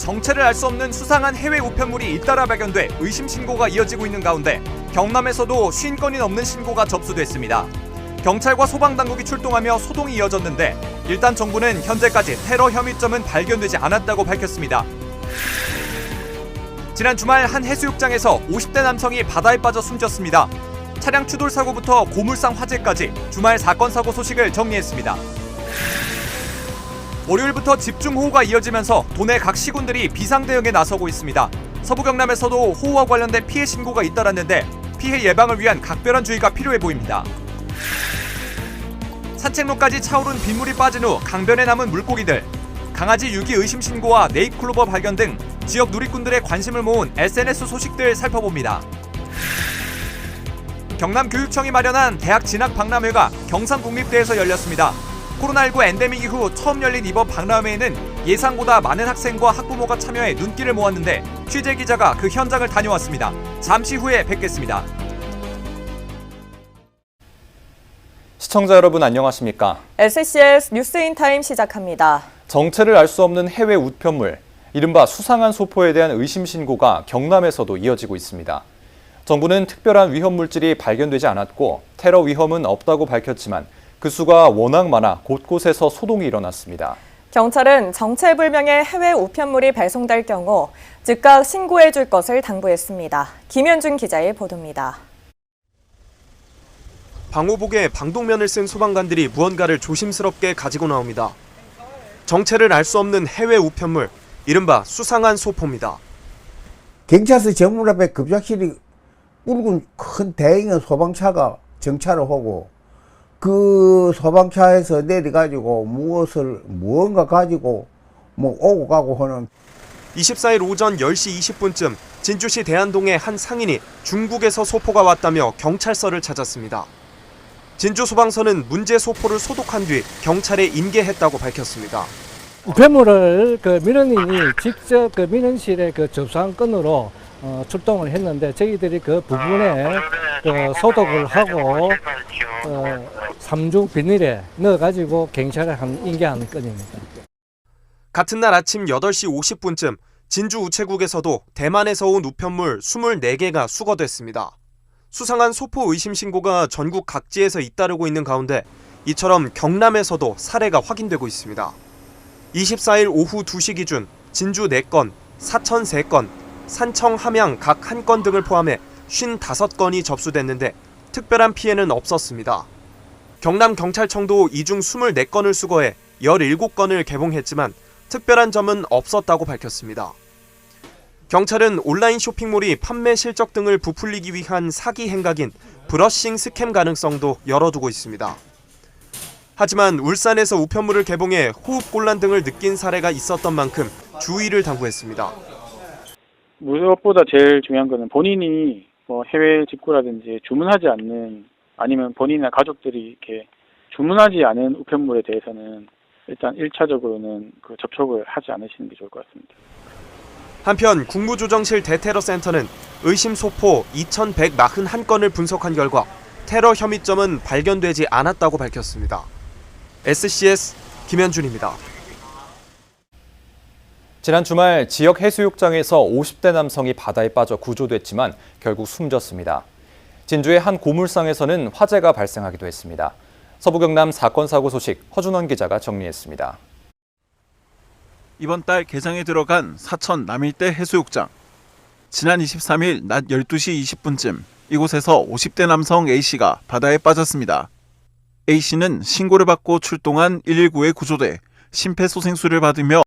정체를 알 수 없는 수상한 해외 우편물이 잇따라 발견돼 의심 신고가 이어지고 있는 가운데 경남에서도 50건이 넘는 신고가 접수됐습니다. 경찰과 소방당국이 출동하며 소동이 이어졌는데 일단 정부는 현재까지 테러 혐의점은 발견되지 않았다고 밝혔습니다. 지난 주말 한 해수욕장에서 50대 남성이 바다에 빠져 숨졌습니다. 차량 추돌 사고부터 고물상 화재까지 주말 사건 사고 소식을 정리했습니다. 월요일부터 집중호우가 이어지면서 도내 각 시군들이 비상대응에 나서고 있습니다. 서부 경남에서도 호우와 관련된 피해 신고가 잇따랐는데 피해 예방을 위한 각별한 주의가 필요해 보입니다. 산책로까지 차오른 빗물이 빠진 후 강변에 남은 물고기들, 강아지 유기 의심 신고와 네잎클로버 발견 등 지역 누리꾼들의 관심을 모은 SNS 소식들 살펴봅니다. 경남교육청이 마련한 대학 진학 박람회가 경상국립대에서 열렸습니다. 코로나19 엔데믹 이후 처음 열린 이번 박람회에는 예상보다 많은 학생과 학부모가 참여해 눈길을 모았는데 취재기자가 그 현장을 다녀왔습니다. 잠시 후에 뵙겠습니다. 시청자 여러분 안녕하십니까? SCS 뉴스인타임 시작합니다. 정체를 알 수 없는 해외 우편물, 이른바 수상한 소포에 대한 의심 신고가 경남에서도 이어지고 있습니다. 정부는 특별한 위험 물질이 발견되지 않았고 테러 위험은 없다고 밝혔지만 그 수가 워낙 많아 곳곳에서 소동이 일어났습니다. 경찰은 정체불명의 해외 우편물이 발송될 경우 즉각 신고해 줄 것을 당부했습니다. 김현준 기자의 보도입니다. 방호복에 방독면을 쓴 소방관들이 무언가를 조심스럽게 가지고 나옵니다. 정체를 알 수 없는 해외 우편물, 이른바 수상한 소포입니다. 경찰서 정문 앞에 급작실이 붉은 큰 대형의 소방차가 정차를 하고 그 소방차에서 내려가지고 무언가 가지고 오고 가고 하는. 24일 오전 10시 20분쯤 진주시 대안동의 한 상인이 중국에서 소포가 왔다며 경찰서를 찾았습니다. 진주소방서는 문제 소포를 소독한 뒤 경찰에 인계했다고 밝혔습니다. 우편물을 민원인이 직접 민원실에 접수한 건으로 출동을 했는데 저희들이 그 부분에 소독을 하고 3중 비닐에 넣어가지고 경찰에 인계한 건입니다. 같은 날 아침 8시 50분쯤 진주 우체국에서도 대만에서 온 우편물 24개가 수거됐습니다. 수상한 소포 의심 신고가 전국 각지에서 잇따르고 있는 가운데 이처럼 경남에서도 사례가 확인되고 있습니다. 24일 오후 2시 기준 진주 4건, 사천 3건, 산청, 함양 각 1건 등을 포함해 55건이 접수됐는데 특별한 피해는 없었습니다. 경남경찰청도 이 중 24건을 수거해 17건을 개봉했지만 특별한 점은 없었다고 밝혔습니다. 경찰은 온라인 쇼핑몰이 판매 실적 등을 부풀리기 위한 사기 행각인 브러싱 스캠 가능성도 열어두고 있습니다. 하지만 울산에서 우편물을 개봉해 호흡곤란 등을 느낀 사례가 있었던 만큼 주의를 당부했습니다. 무엇보다 제일 중요한 것은 본인이 해외 직구라든지 주문하지 않는, 아니면 본인이나 가족들이 이렇게 주문하지 않은 우편물에 대해서는 일단 1차적으로는 접촉을 하지 않으시는 게 좋을 것 같습니다. 한편 국무조정실 대테러센터는 의심 소포 2,141건을 분석한 결과 테러 혐의점은 발견되지 않았다고 밝혔습니다. SCS 김현준입니다. 지난 주말 지역 해수욕장에서 50대 남성이 바다에 빠져 구조됐지만 결국 숨졌습니다. 진주의 한 고물상에서는 화재가 발생하기도 했습니다. 서부 경남 사건 사고 소식 허준원 기자가 정리했습니다. 이번 달 개장에 들어간 사천 남일대 해수욕장. 지난 23일 낮 12시 20분쯤 이곳에서 50대 남성 A씨가 바다에 빠졌습니다. A씨는 신고를 받고 출동한 119에 구조돼 심폐소생술을 받으며